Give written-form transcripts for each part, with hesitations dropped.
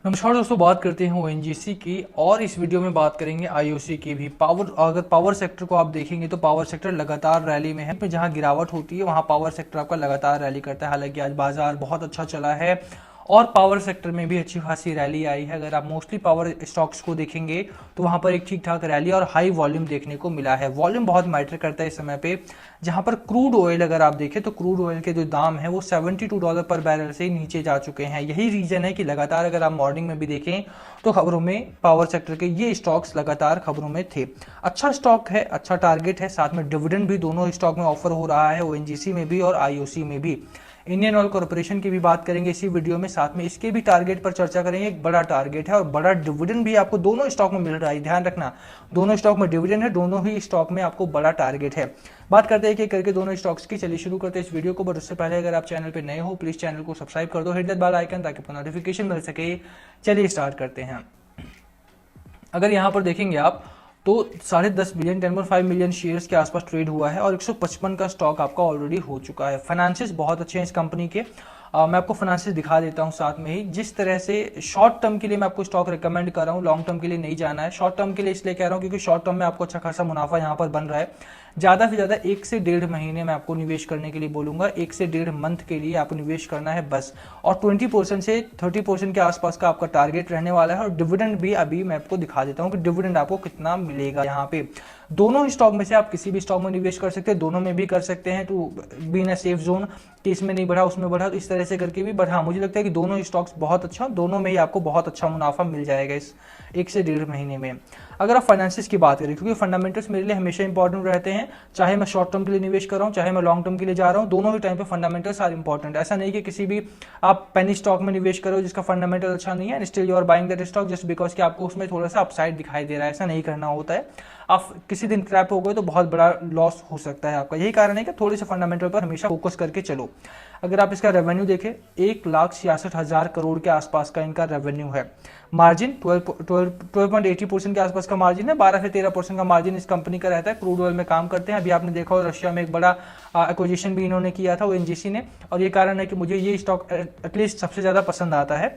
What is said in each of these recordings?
नमस्कार दोस्तों, बात करते हैं ओएनजीसी की और इस वीडियो में बात करेंगे आईओसी की भी। अगर पावर सेक्टर को आप देखेंगे तो पावर सेक्टर लगातार रैली में है। जहां गिरावट होती है वहां पावर सेक्टर आपका लगातार रैली करता है। हालांकि आज बाजार बहुत अच्छा चला है और पावर सेक्टर में भी अच्छी खासी रैली आई है। अगर आप मोस्टली पावर स्टॉक्स को देखेंगे तो वहां पर एक ठीक ठाक रैली और हाई वॉल्यूम देखने को मिला है। वॉल्यूम बहुत मैटर करता है इस समय पे। जहां पर क्रूड ऑयल अगर आप देखें तो क्रूड ऑयल के जो दाम है वो $72 पर बैरल से नीचे जा चुके हैं। यही रीजन है कि लगातार अगर आप मॉर्निंग में भी देखें तो खबरों में पावर सेक्टर के ये स्टॉक्स लगातार खबरों में थे। अच्छा स्टॉक है, अच्छा टारगेट है, साथ में डिविडेंड भी दोनों स्टॉक में ऑफर हो रहा है, ओएनजीसी में भी और आईओसी में भी। इंडियन ऑयल कॉर्पोरेशन की भी बात करेंगे इसी वीडियो में, साथ में इसके भी टारगेट पर चर्चा करेंगे। एक बड़ा टारगेट है और बड़ा डिविडेंड भी आपको दोनों स्टॉक में मिल रहा है। ध्यान रखना, दोनों स्टॉक में डिविडेंड है, दोनों ही स्टॉक में आपको बड़ा टारगेट है। बात करते हैं कि करके दोनों स्टॉक्स की। चलिए शुरू करते हैं इस वीडियो को। बट उससे पहले अगर आप चैनल पर नए हो प्लीज चैनल को सब्सक्राइब कर दो, हिट दैट बेल आइकन ताकि आपको नोटिफिकेशन मिल सके। चलिए स्टार्ट करते हैं। अगर यहाँ पर देखेंगे आप तो 10.5 मिलियन 10.5 मिलियन शेयर्स के आसपास ट्रेड हुआ है और 155 का स्टॉक आपका ऑलरेडी हो चुका है। फाइनेंसिस बहुत अच्छे हैं इस कंपनी के। मैं आपको फाइनेंसिस दिखा देता हूं साथ में ही। जिस तरह से शॉर्ट टर्म के लिए मैं आपको स्टॉक रिकमेंड कर रहा हूं, लॉन्ग टर्म के लिए नहीं जाना है। शॉर्ट टर्म के लिए इसलिए कह रहा हूं क्योंकि शॉर्ट टर्म में आपको अच्छा खासा मुनाफा यहाँ पर बन रहा है। ज़्यादा से ज़्यादा 1 से 1.5 महीने में आपको निवेश करने के लिए बोलूँगा। 1 से 1.5 मंथ के लिए आपको निवेश करना है बस। और 20% से 30% के आसपास का आपका टारगेट रहने वाला है। और डिविडेंड भी अभी मैं आपको दिखा देता हूँ कि डिविडेंड आपको कितना मिलेगा यहाँ पे। दोनों स्टॉक में से आप किसी भी स्टॉक में निवेश कर सकते हैं, दोनों में भी कर सकते हैं to be in a safe zone कि इसमें नहीं बढ़ा उसमें बढ़ा, तो इस तरह से करके भी। बट हाँ, मुझे लगता है कि दोनों स्टॉक्स बहुत अच्छा, दोनों में ही आपको बहुत अच्छा मुनाफा मिल जाएगा इस 1 से 1.5 महीने में। अगर आप फाइनेंसिस की बात करें, क्योंकि फंडामेंटल्स मेरे लिए हमेशा इंपॉर्टेंट रहते हैं, चाहे मैं शॉर्ट टर्म के लिए निवेश कर रहा हूँ चाहे मैं लॉन्ग टर्म के लिए जा रहा हूँ, दोनों ही टाइम पे फंडामेंटल्स आर इंपॉर्टेंट। ऐसा नहीं कि किसी भी आप पेनी स्टॉक में निवेश करो जिसका फंडामेंटल अच्छा नहीं है, still you are buying that stock just because कि आपको उसमें थोड़ा सा अपसाइड दिखाई दे रहा है। ऐसा नहीं करना होता है। आप किसी दिन ट्रैप हो गए तो बहुत बड़ा लॉस हो सकता है आपका। यही कारण है कि थोड़े से फंडामेंटल पर हमेशा फोकस करके चलो। अगर आप इसका रेवेन्यू देखें, 1,66,000 करोड़ के आसपास का इनका रेवेन्यू है। मार्जिन 12.80% के आसपास का मार्जिन है। 12 से 13% का मार्जिन इस कंपनी का रहता है। क्रूड ऑयल में काम करते हैं। अभी आपने देखा हो रशिया में एक बड़ा एक्विजिशन भी इन्होंने किया था ओएनजीसी ने, और ये कारण है कि मुझे ये स्टॉक एटलीस्ट सबसे ज्यादा पसंद आता है।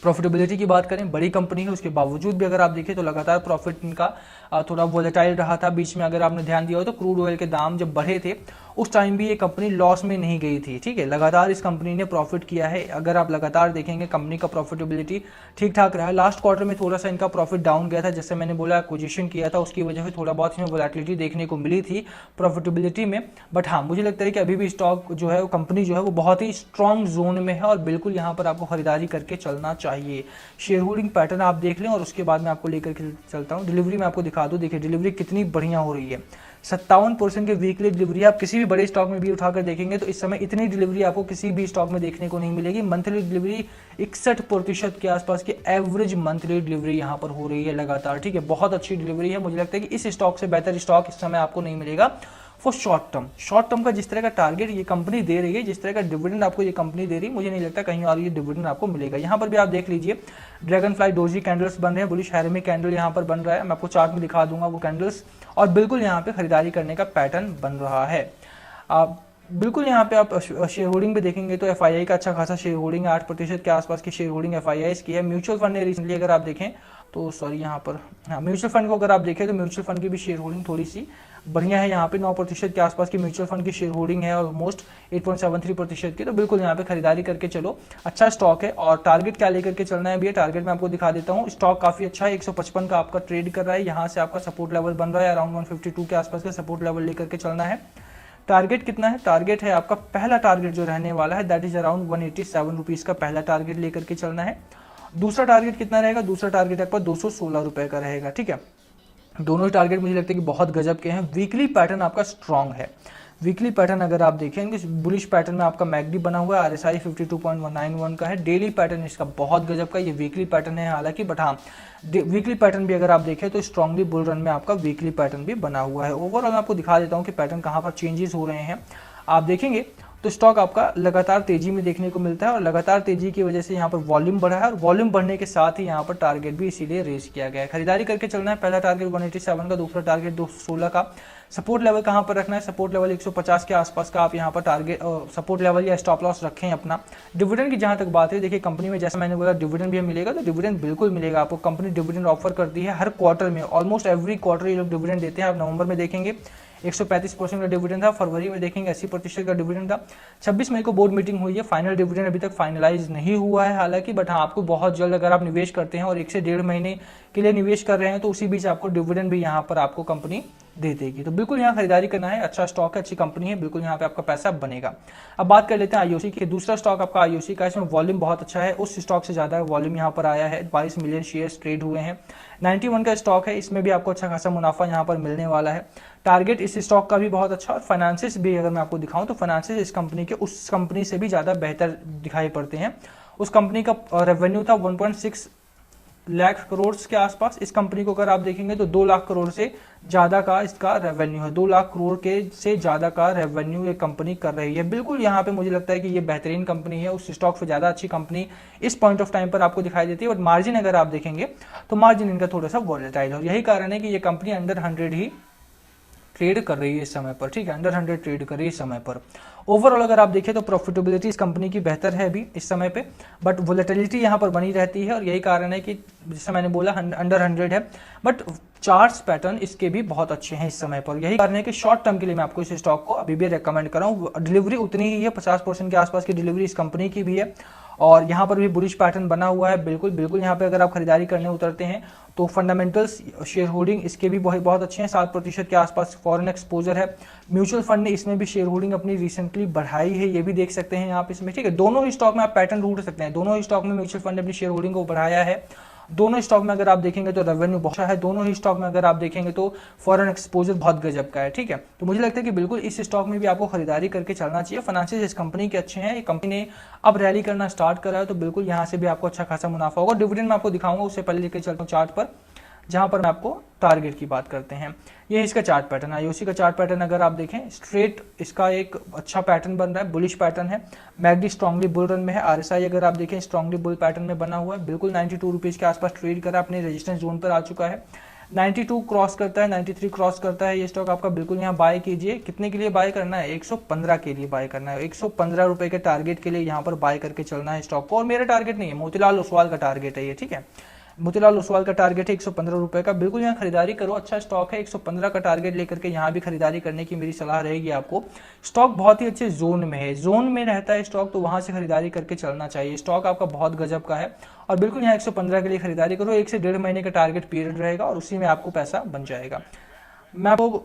प्रॉफिटेबिलिटी की बात करें, बड़ी कंपनी है, उसके बावजूद भी अगर आप देखें तो लगातार प्रॉफिट इनका थोड़ा वोलेटाइल रहा था। बीच में अगर आपने ध्यान दिया हो तो क्रूड ऑयल के दाम जब बढ़े थे उस टाइम भी ये कंपनी लॉस में नहीं गई थी। ठीक है, लगातार इस कंपनी ने प्रॉफिट किया है। अगर आप लगातार देखेंगे कंपनी का प्रॉफिटेबिलिटी ठीक ठाक रहा है। लास्ट क्वार्टर में थोड़ा सा इनका प्रॉफिट डाउन गया था, जैसे मैंने बोला एक्विजिशन किया था उसकी वजह से थोड़ा बहुत इसमें वोलेटिलिटी देखने को मिली थी प्रॉफिटेबिलिटी में। बट हाँ, मुझे लगता है कि अभी भी स्टॉक जो है, वो कंपनी जो है वो बहुत ही स्ट्रॉन्ग जोन में है और बिल्कुल यहाँ पर आपको खरीदारी करके चलना चाहिए। शेयर होल्डिंग पैटर्न आप देख लें और उसके बाद मैं आपको लेकर के चलता हूँ। डिलीवरी में आपको दिखा दूँ, देखिए डिलीवरी कितनी बढ़िया हो रही है। 57% की वीकली डिलीवरी आप किसी भी बड़े स्टॉक में भी उठाकर देखेंगे तो इस समय इतनी डिलीवरी आपको किसी भी स्टॉक में देखने को नहीं मिलेगी। मंथली डिलीवरी 61% के आसपास की एवरेज मंथली डिलीवरी यहाँ पर हो रही है लगातार। ठीक है, बहुत अच्छी डिलीवरी है। मुझे लगता है कि इस स्टॉक से बेहतर स्टॉक इस समय आपको नहीं मिलेगा for short term. Short term का जिस तरह का टारगेट ये कंपनी दे रही है, जिस तरह का डिविडेंड आपको ये कंपनी दे रही है, मुझे नहीं लगता कहीं और ये डिविडेंड आपको मिलेगा। यहाँ पर भी आप देख लीजिए, ड्रैगन फ्लाई डोजी कैंडल्स बन रहे हैं, बुलिश हैरमी कैंडल यहाँ पर बन रहा है। मैं आपको चार्ट में दिखा दूंगा वो कैंडल्स, और बिल्कुल यहाँ पे खरीदारी करने का पैटर्न बन रहा है। आप बिल्कुल यहाँ पे आप शेयर होल्डिंग भी देखेंगे तो एफआईआई का अच्छा खासा शेयर होल्डिंग है। 8% के आसपास की शेयर होल्डिंग एफआईआई की है। म्यूचुअल फंड ने रिसेंटली अगर आप देखें तो सॉरी यहाँ पर हाँ, म्यूचुअल फंड को अगर आप देखें तो म्यूचुअल फंड की भी शेयर होल्डिंग थोड़ी सी बढ़िया है। यहाँ पे 9% के आसपास की म्यूचुअल फंड की शेयर होल्डिंग है, ऑलमोस्ट 8.73% की। तो बिल्कुल यहाँ पे खरीदारी करके चलो, अच्छा स्टॉक है। और टारगेट क्या लेकर के चलना है भैया, टारगेट मैं आपको दिखा देता हूँ। स्टॉक काफी अच्छा है, 155 का आपका ट्रेड कर रहा है। यहाँ से आपका सपोर्ट लेवल बन रहा है, अराउंड 152 के आसपास का सपोर्ट लेवल लेकर के चलना है। टारगेट कितना है, टारगेट है आपका पहला टारगेट जो रहने वाला है दैट इज अराउंड 187 रुपीज का पहला टारगेट लेकर के चलना है। दूसरा टारगेट कितना रहेगा, दूसरा टारगेट आपका 216 रुपए का रहेगा। ठीक है, दोनों ही टारगेट मुझे लगता है कि बहुत गजब के हैं। वीकली पैटर्न आपका स्ट्रांग है। वीकली पैटर्न अगर आप देखेंगे, बुलिश पैटर्न में आपका मैगडी बना हुआ है, आरएसआई 52.91 का है। डेली पैटर्न इसका बहुत गजब का, ये वीकली पैटर्न है हालांकि, बट हाँ वीकली पैटर्न भी अगर आप देखें तो स्ट्रांगली बुल रन में आपका वीकली पैटर्न भी बना हुआ है। ओवरऑल मैं आपको दिखा देता हूँ कि पैटर्न कहाँ पर चेंजेस हो रहे हैं। आप देखेंगे तो स्टॉक आपका लगातार तेजी में देखने को मिलता है और लगातार तेजी की वजह से यहाँ पर वॉल्यूम बढ़ा है और वॉल्यूम बढ़ने के साथ ही यहाँ पर टारगेट भी इसीलिए रेज किया गया है। खरीदारी करके चलना है। पहला टारगेट 187 का, दूसरा टारगेट 216 का। सपोर्ट लेवल कहाँ पर रखना है? सपोर्ट लेवल 150 के आसपास का आप यहाँ पर टारगेट सपोर्ट लेवल या स्टॉप लॉस रखें अपना। डिविडेंड की जहाँ तक बात है, देखिए कंपनी में जैसा मैंने बोला डिविडेंड भी मिलेगा, तो डिविडेंड बिल्कुल मिलेगा आपको। कंपनी डिविडेंड ऑफर करती है हर क्वार्टर में, ऑलमोस्ट एवरी क्वार्टर ये लोग डिविडेंड देते हैं। आप नवंबर में देखेंगे 135% का डिविडेंड था, फरवरी में देखेंगे 80% का डिविडेंड था। 26 मई को बोर्ड मीटिंग हुई है, फाइनल डिविडेंड अभी तक फाइनलाइज नहीं हुआ है हालांकि, बट हाँ आपको बहुत जल्द, अगर आप निवेश करते हैं और 1 से 1.5 महीने के लिए निवेश कर रहे हैं तो उसी बीच आपको डिविडेंड भी यहाँ पर आपको कंपनी दे देगी। तो बिल्कुल यहाँ खरीदारी करना है, अच्छा स्टॉक है, अच्छी कंपनी है, बिल्कुल यहाँ पे आपका पैसा बनेगा। अब बात कर लेते हैं आईओसी की। दूसरा स्टॉक आपका आईओसी का, इसमें वॉल्यूम बहुत अच्छा है, उस स्टॉक से ज्यादा वॉल्यूम यहाँ पर आया है। 22 मिलियन शेयर्स ट्रेड हुए हैं। 91 का स्टॉक है, इसमें भी आपको अच्छा खासा मुनाफा यहाँ पर मिलने वाला है। टारगेट इस स्टॉक का भी बहुत अच्छा, और फाइनेंसिस भी अगर मैं आपको दिखाऊं तो फाइनेंसिस इस कंपनी के उस कंपनी से भी ज्यादा बेहतर दिखाई पड़ते हैं। उस कंपनी का रेवेन्यू था 1.6 लाख करोड़ के आसपास। इस कंपनी को अगर आप देखेंगे तो 2 लाख करोड़ से ज्यादा का इसका रेवेन्यू है। 2 लाख करोड़ के से ज्यादा का रेवेन्यू ये कंपनी कर रही है। बिल्कुल यहाँ पे मुझे लगता है कि ये बेहतरीन कंपनी है, उस स्टॉक से ज्यादा अच्छी कंपनी इस पॉइंट ऑफ टाइम पर आपको दिखाई देती है। बट मार्जिन अगर आप देखेंगे तो मार्जिन इनका थोड़ा सा वॉलेटाइल है, यही कारण है कि ये कंपनी अंडर 100 ही ट्रेड कर रही है इस समय पर, ठीक है, अंडर 100 ट्रेड कर रही है इस समय पर। ओवरऑल अगर आप देखें तो प्रॉफिटेबिलिटी इस कंपनी की बेहतर है अभी इस समय पे, बट वोलेटिलिटी यहाँ पर बनी रहती है और यही कारण है कि जैसे मैंने बोला अंडर 100 है, बट चार्ट्स पैटर्न इसके भी बहुत अच्छे हैं इस समय पर। यही कारण है कि शॉर्ट टर्म के लिए मैं आपको इस स्टॉक को अभी भी रेकमेंड कर रहा हूँ। डिलीवरी उतनी ही है, 50% के आसपास की डिलीवरी इस कंपनी की भी है और यहाँ पर भी बुलिश पैटर्न बना हुआ है। बिल्कुल बिल्कुल यहाँ पे अगर आप खरीदारी करने उतरते हैं तो फंडामेंटल्स, शेयर होल्डिंग इसके भी बहुत अच्छे हैं। 7% के आसपास फॉरेन एक्सपोजर है। म्यूचुअल फंड ने इसमें भी शेयर होल्डिंग अपनी रिसेंटली बढ़ाई है, ये भी देख सकते हैं आप इसमें, ठीक है। दोनों ही स्टॉक में आप पैटर्न ढूंढ सकते हैं। दोनों ही स्टॉक में म्यूचुअल फंड ने अपनी शेयर होल्डिंग को बढ़ाया है। दोनों स्टॉक में अगर आप देखेंगे तो रेवेन्यू बहुत अच्छा है। दोनों ही स्टॉक में अगर आप देखेंगे तो फॉरेन एक्सपोजर बहुत गजब का है, ठीक है। तो मुझे लगता है कि बिल्कुल इस स्टॉक में भी आपको खरीदारी करके चलना चाहिए। फाइनेंशियल इस कंपनी के अच्छे हैं, ये कंपनी ने अब रैली करना स्टार्ट करा है तो बिल्कुल यहाँ से भी आपको अच्छा खासा मुनाफा होगा। डिविडेंड मैं आपको दिखाऊंगा, उससे पहले लेकर चलता हूँ चार्ट पर, जहां पर मैं आपको टारगेट की बात करते हैं। ये इसका चार्ट पैटर्न है। आईओसी का चार्ट पैटर्न अगर आप देखें, स्ट्रेट इसका एक अच्छा पैटर्न बन रहा है, बुलिश पैटर्न है। मैगडी स्ट्रांगली बुल रन में है। आरएसआई अगर आप देखें स्ट्रांगली बुल पैटर्न में बना हुआ है, बिल्कुल 92 रुपीज के आसपास ट्रेड करा, अपने रेजिस्टेंस जोन पर आ चुका है। 92 क्रॉस करता है, 93 क्रॉस करता है ये स्टॉक आपका, बिल्कुल यहाँ बाय कीजिए। कितने के लिए बाय करना है? 115 के लिए बाय करना है। 115 रुपए के टारगेट के लिए यहाँ पर बाय करके चलना है स्टॉक को। और मेरा टारगेट नहीं है, मोतीलाल ओसवाल का टारगेट है ये, ठीक है। मोतीलाल ओसवाल का टारगेट है 115 रुपए का। बिल्कुल यहाँ खरीदारी करो, अच्छा स्टॉक है। 115 का टारगेट लेकर के यहाँ भी खरीदारी करने की मेरी सलाह रहेगी आपको। स्टॉक बहुत ही अच्छे जोन में है, जोन में रहता है स्टॉक, तो वहां से खरीदारी करके चलना चाहिए। स्टॉक आपका बहुत गजब का है और बिल्कुल यहाँ 115 के लिए खरीदारी करो। 1 से 1.5 महीने का टारगेट पीरियड रहेगा और उसी में आपको पैसा बन जाएगा। मैं आपको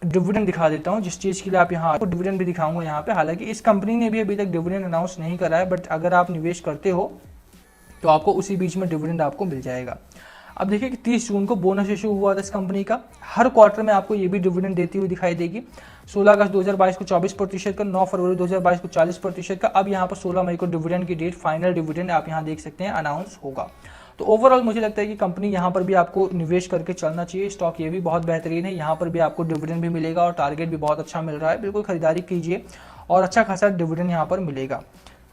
डिविडेंड दिखा देता हूँ, जिस चीज के लिए आप यहाँ आपको डिविडेंड भी दिखाऊंगा यहाँ पे। हालांकि इस कंपनी ने भी अभी तक डिविडेंड अनाउंस नहीं करा है, बट अगर आप निवेश करते हो तो आपको उसी बीच में डिविडेंड आपको मिल जाएगा। अब देखिए कि 30 जून को बोनस इशू हुआ था इस कंपनी का। हर क्वार्टर में आपको ये भी डिविडेंड देती हुई दिखाई देगी। 16 अगस्त 2022 को 24% का, 9 फरवरी 2022 को 40% का। अब यहाँ पर 16 मई को डिविडेंड की डेट, फाइनल डिविडेंड आप यहाँ देख सकते हैं अनाउंस होगा। तो ओवरऑल मुझे लगता है कि कंपनी यहाँ पर भी आपको निवेश करके चलना चाहिए। स्टॉक ये भी बहुत बेहतरीन है, यहाँ पर भी आपको डिविडेंड भी मिलेगा और टारगेट भी बहुत अच्छा मिल रहा है। बिल्कुल खरीदारी कीजिए और अच्छा खासा डिविडेंड यहाँ पर मिलेगा।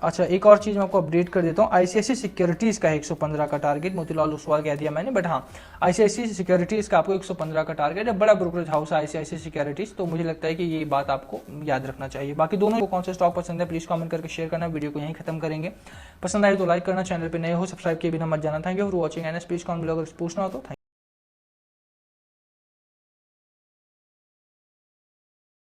अच्छा, एक और चीज मैं आपको अपडेट कर देता हूँ। आईसीआईसी सिक्योरिटीज का 115 का टारगेट, मोतीलाल ओसवाल कह दिया मैंने, बट हाँ आईसीआईसी सिक्योरिटीज का आपको 115 का टारगेट है। बड़ा ब्रोकरेज हाउस है आईसीआईसी सिक्योरिटीज, तो मुझे लगता है कि ये बात आपको याद रखना चाहिए। बाकी दोनों को कौन सा स्टॉक पसंद है प्लीज कमेंट करके शेयर करना। वीडियो को यहीं खत्म करेंगे। पसंद आए तो लाइक करना, चैनल पर नए हो सब्सक्राइब किए बिना मत जाना। Thank you for watching NS. Please comment below अगर पूछना हो तो।